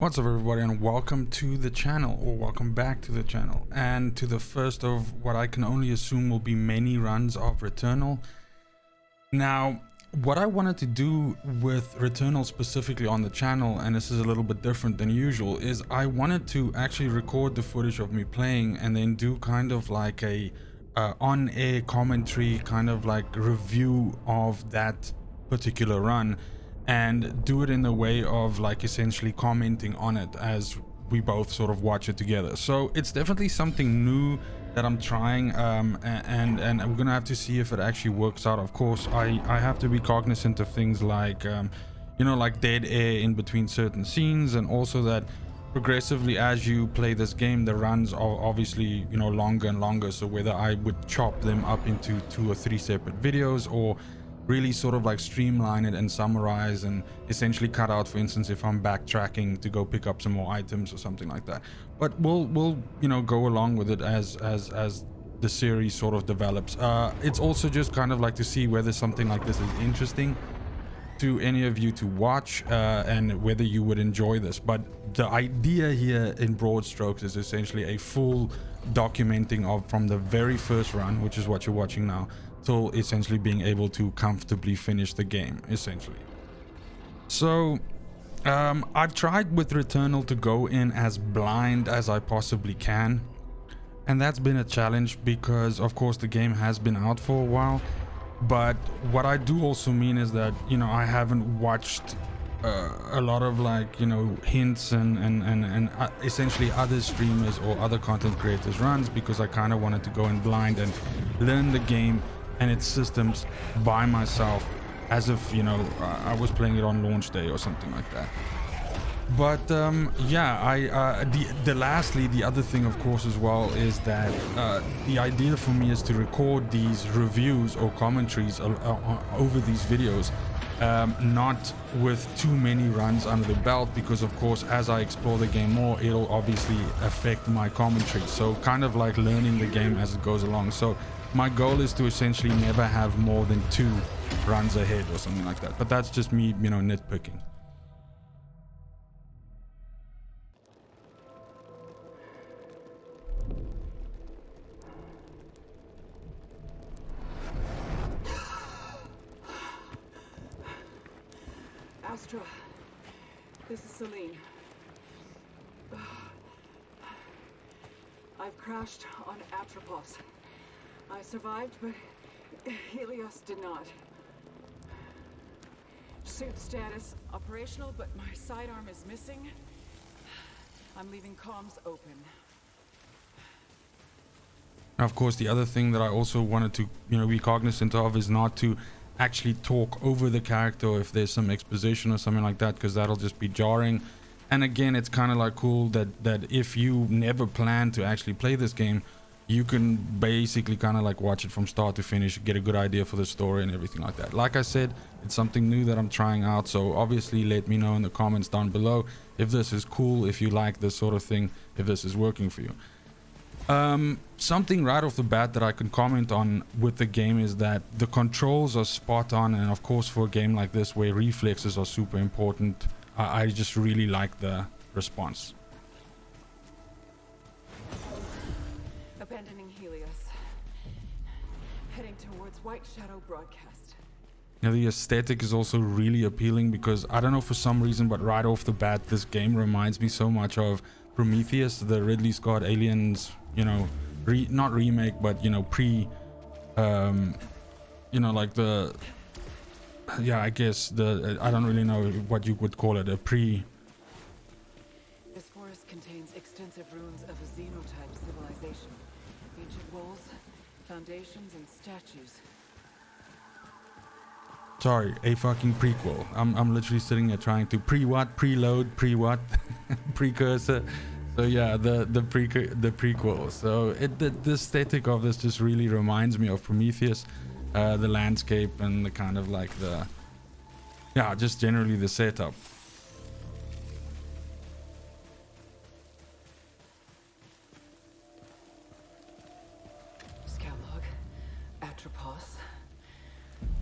What's up everybody, and welcome to the channel, or welcome back to the channel, and to the first of what I can only assume will be many runs of Returnal. Now, what I wanted to do with Returnal specifically on the channel, and this is a little bit different than usual, is I wanted to actually record the footage of me playing and then do kind of like a on-air commentary, kind of like review of that particular run, and do it in the way of like essentially commenting on it as we both sort of watch it together. So it's definitely something new that I'm trying, and I'm gonna have to see if it actually works out. Of course, I have to be cognizant of things like you know, like dead air in between certain scenes, and also that progressively as you play this game, the runs are obviously, you know, longer and longer. So whether I would chop them up into 2 or 3 separate videos, or really sort of like streamline it and summarize and essentially cut out, for instance, if I'm backtracking to go pick up some more items or something like that. But we'll you know, go along with it as the series sort of develops. It's also just kind of like to see whether something like this is interesting to any of you to watch, and whether you would enjoy this. But the idea here in broad strokes is essentially a full documenting of from the very first run, which is what you're watching now, till essentially being able to comfortably finish the game essentially. So I've tried with Returnal to go in as blind as I possibly can, and that's been a challenge because of course the game has been out for a while. But what I do also mean is that, you know, I haven't watched a lot of, like, you know, hints and essentially other streamers or other content creators runs, because I kind of wanted to go in blind and learn the game and its systems by myself, as if, you know, I was playing it on launch day or something like that. But yeah, lastly, the other thing of course as well is that the idea for me is to record these reviews or commentaries over these videos, not with too many runs under the belt, because of course as I explore the game more, it'll obviously affect my commentary. So kind of like learning the game as it goes along. So my goal is to essentially never have more than 2 runs ahead or something like that. But that's just me, you know, nitpicking. Astra, this is Celine. I've crashed on Atropos. I survived, but Helios did not. Suit status operational, but my sidearm is missing. I'm leaving comms open. Now, of course, the other thing that I also wanted to, you know, be cognizant of is not to actually talk over the character, or if there's some exposition or something like that, because that'll just be jarring. And again, it's kind of like cool that if you never plan to actually play this game, you can basically kind of like watch it from start to finish, get a good idea for the story and everything like that. Like I said, it's something new that I'm trying out, so obviously let me know in the comments down below if this is cool, if you like this sort of thing, if this is working for you. Something right off the bat that I can comment on with the game is that the controls are spot on, and of course for a game like this where reflexes are super important, I just really like the response. Abandoning Helios. Heading towards White Shadow Broadcast. Now the aesthetic is also really appealing, because I don't know, for some reason, but right off the bat this game reminds me so much of Prometheus, the Ridley Scott Aliens, you know, not remake, but, you know, you know, like the, yeah, I guess the, I don't really know what you would call it, a pre. This forest contains extensive ruins of a xenotype civilization. Ancient walls, foundations, and statues. Sorry, a fucking prequel. I'm literally sitting here trying to preload, precursor. So yeah, the prequel. So the aesthetic of this just really reminds me of Prometheus, the landscape and the kind of like the, yeah, just generally the setup. Scout log, Atropos.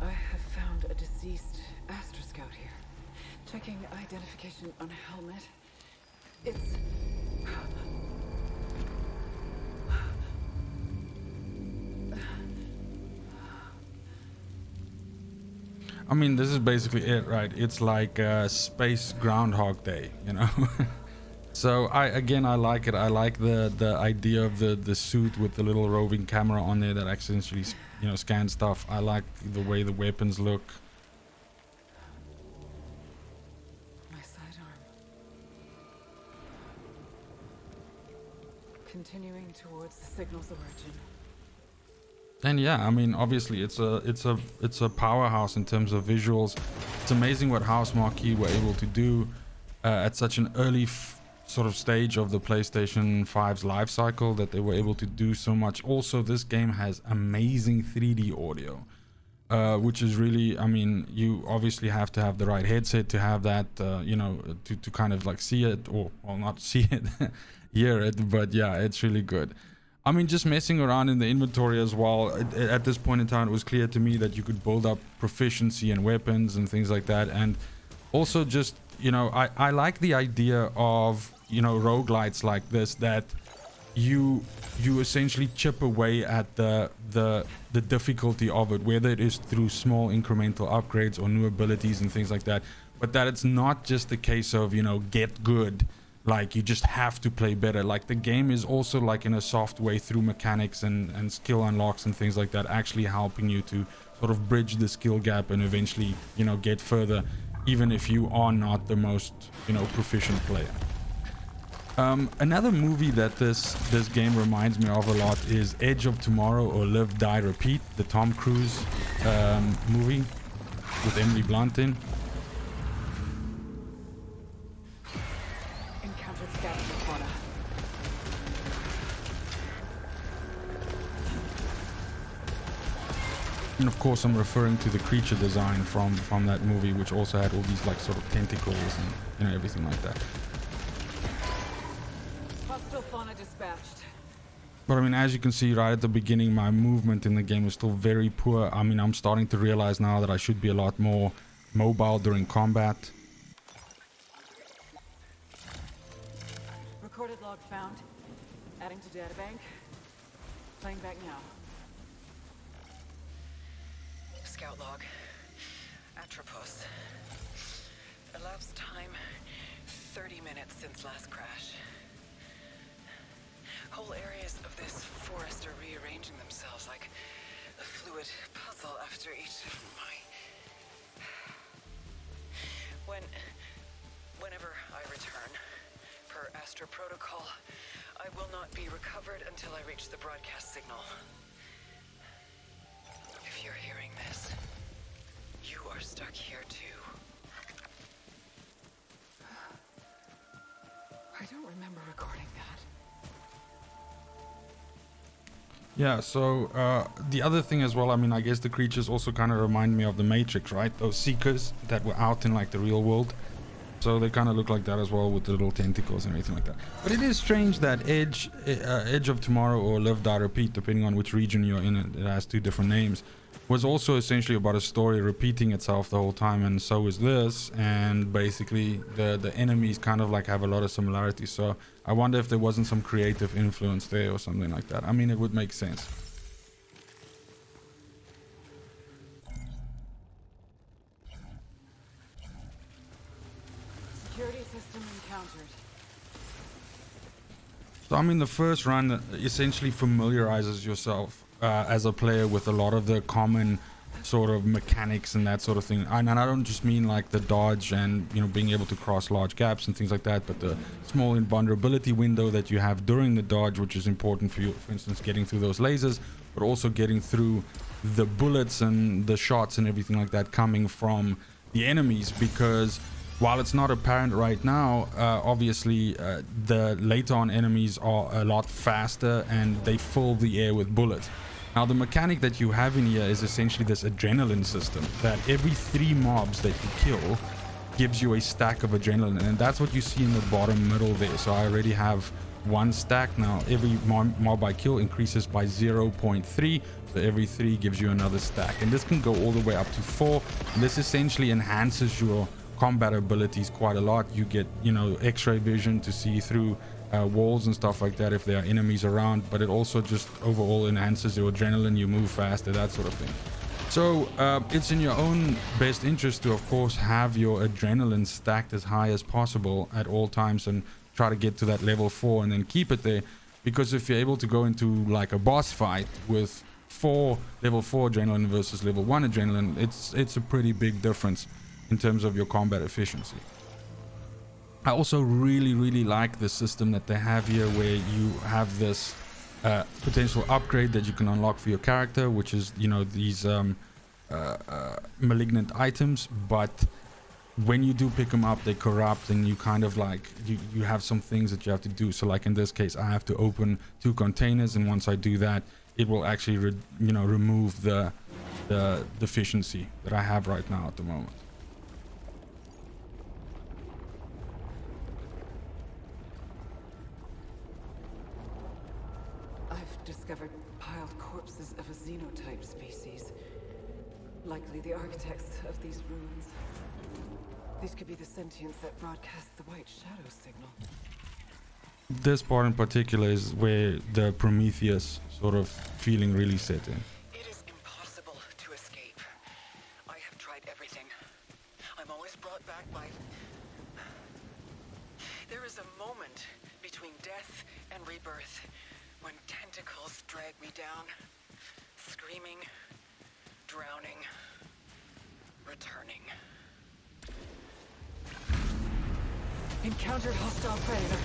I have found a deceased Astra Scout here. Checking identification on a helmet. I mean, this is basically it, right? It's like space Groundhog Day, you know. So I like it. I like the idea of the suit with the little roving camera on there that essentially, you know, scans stuff. I like the way the weapons look. My sidearm. Continuing towards the signal's origin. And yeah, I mean, obviously it's a powerhouse in terms of visuals. It's amazing what House Marquee were able to do at such an early sort of stage of the PlayStation 5's life cycle, that they were able to do so much. Also, this game has amazing 3D audio, which is really, I mean, you obviously have to have the right headset to have that, you know, to kind of like see it, or well, not see it, hear it, but yeah, it's really good. I mean, just messing around in the inventory as well, at this point in time, it was clear to me that you could build up proficiency in weapons and things like that. And also just, you know, I like the idea of, you know, roguelites like this, that you essentially chip away at the difficulty of it, whether it is through small incremental upgrades or new abilities and things like that, but that it's not just a case of, you know, get good, like you just have to play better. Like the game is also like in a soft way through mechanics and skill unlocks and things like that, actually helping you to sort of bridge the skill gap and eventually, you know, get further, even if you are not the most, you know, proficient player. Another movie that this game reminds me of a lot is Edge of Tomorrow, or Live, Die, Repeat, the Tom Cruise movie with Emily Blunt in. Encountered scavenger fauna. And of course I'm referring to the creature design from that movie, which also had all these like sort of tentacles and, you know, everything like that. Hostile fauna dispatched. But I mean, as you can see right at the beginning, my movement in the game is still very poor. I mean, I'm starting to realize now that I should be a lot more mobile during combat. Recorded log found. Adding to databank. Playing back now. Scout log. Atropos. Elapsed time 30 minutes since last crash. Whole areas of this forest are rearranging themselves like a fluid puzzle after each of my... Whenever I return, per Astra protocol, I will not be recovered until I reach the broadcast signal. If you're hearing this, you are stuck here too. I don't remember recording that. Yeah, so the other thing as well, I mean, I guess the creatures also kind of remind me of the Matrix, right? Those seekers that were out in like the real world. So they kind of look like that as well, with the little tentacles and everything like that. But it is strange that Edge of Tomorrow, or Live, Die, Repeat, depending on which region you're in, it has two different names, was also essentially about a story repeating itself the whole time, and so is this. And basically the enemies kind of like have a lot of similarities. So I wonder if there wasn't some creative influence there or something like that. I mean, it would make sense. Security system encountered. So I mean, the first run essentially familiarizes yourself as a player with a lot of the common sort of mechanics and that sort of thing. And I don't just mean like the dodge and, you know, being able to cross large gaps and things like that, but the small invulnerability window that you have during the dodge, which is important for you, for instance, getting through those lasers, but also getting through the bullets and the shots and everything like that coming from the enemies. Because while it's not apparent right now, obviously the later on enemies are a lot faster and they fill the air with bullets. Now the mechanic that you have in here is essentially this adrenaline system, that every 3 mobs that you kill gives you a stack of adrenaline, and that's what you see in the bottom middle there. So I already have 1 stack now. Every mob I kill increases by 0.3, so every 3 gives you another stack, and this can go all the way up to 4. And this essentially enhances your combat abilities quite a lot. You get, you know, x-ray vision to see through walls and stuff like that if there are enemies around, but it also just overall enhances your adrenaline, you move faster, that sort of thing. So it's in your own best interest to, of course, have your adrenaline stacked as high as possible at all times and try to get to that level 4 and then keep it there. Because if you're able to go into like a boss fight with level 4 adrenaline versus level 1 adrenaline, it's a pretty big difference in terms of your combat efficiency. I also really like the system that they have here, where you have this potential upgrade that you can unlock for your character, which is, you know, these malignant items, but when you do pick them up, they corrupt, and you kind of like you have some things that you have to do. So like in this case, I have to open 2 containers, and once I do that, it will actually remove the deficiency that I have right now at the moment. Discovered piled corpses of a xenotype species, likely the architects of these ruins. These could be the sentients that broadcast the white shadow signal. This part in particular is where the Prometheus sort of feeling really set in. It is impossible to escape. I have tried everything. I'm always brought back by... There is a moment between death and rebirth when tentacles drag me down, screaming, drowning, returning. Encountered hostile predator.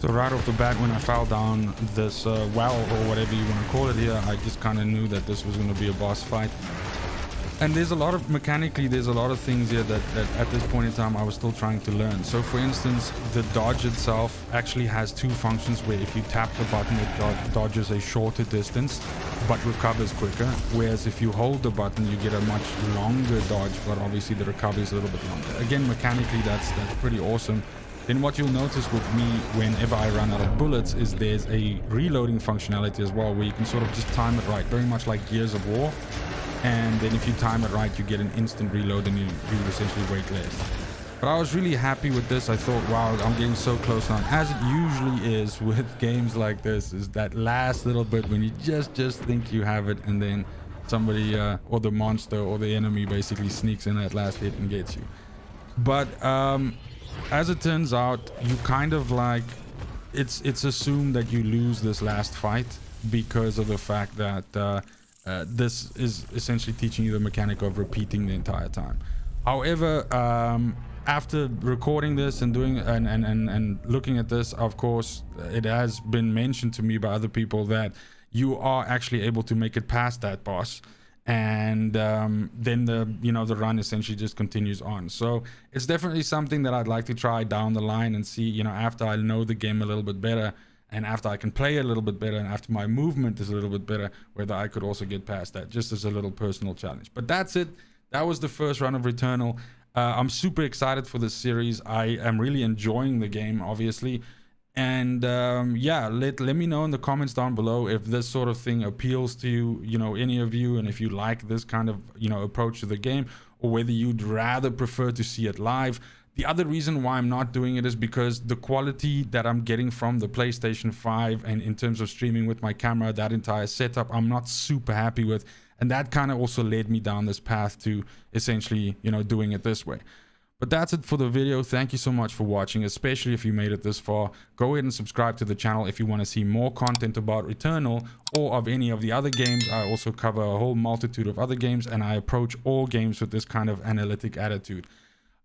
So right off the bat, when I fell down this well, or whatever you want to call it here, I just kind of knew that this was going to be a boss fight. And there's a lot of, mechanically, there's a lot of things here that at this point in time I was still trying to learn. So for instance, the dodge itself actually has 2 functions, where if you tap the button, it dodges a shorter distance but recovers quicker, whereas if you hold the button, you get a much longer dodge, but obviously the recovery is a little bit longer. Again, mechanically, that's pretty awesome. Then what you'll notice with me whenever I run out of bullets is there's a reloading functionality as well, where you can sort of just time it right, very much like Gears of War. And then if you time it right, you get an instant reload, and you essentially wait less. But I was really happy with this. I thought, wow, I'm getting so close now. As it usually is with games like this, is that last little bit when you just think you have it, and then somebody or the monster or the enemy basically sneaks in that last hit and gets you. But as it turns out, you kind of like, it's assumed that you lose this last fight because of the fact that this is essentially teaching you the mechanic of repeating the entire time. However, after recording this and doing and looking at this, of course, it has been mentioned to me by other people that you are actually able to make it past that boss, and then the run essentially just continues on. So it's definitely something that I'd like to try down the line and see, after I know the game a little bit better, and after I can play a little bit better, and after my movement is a little bit better, whether I could also get past that, just as a little personal challenge. But that's it. That was the first run of Returnal. I'm super excited for this series. I am really enjoying the game, obviously. And yeah, let me know in the comments down below if this sort of thing appeals to you, any of you, and if you like this kind of, approach to the game, or whether you'd rather prefer to see it live. The other reason why I'm not doing it is because the quality that I'm getting from the PlayStation 5 and in terms of streaming with my camera, that entire setup, I'm not super happy with. And that kind of also led me down this path to essentially, doing it this way. But that's it for the video. Thank you so much for watching, especially if you made it this far. Go ahead and subscribe to the channel if you want to see more content about Returnal or of any of the other games. I also cover a whole multitude of other games, and I approach all games with this kind of analytic attitude.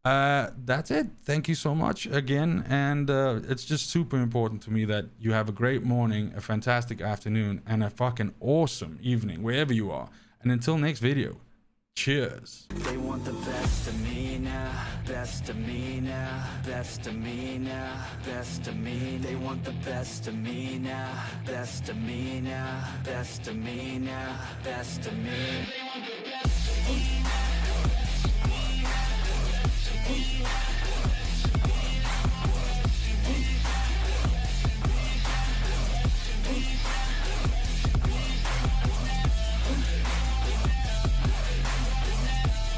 That's it. Thank you so much again, and it's just super important to me that you have a great morning, a fantastic afternoon, and a fucking awesome evening wherever you are. And until next video, cheers. They want the best of me now, best of me now, best of me now, best of me. They want the best of me now, best of me now, best of me now, best of me.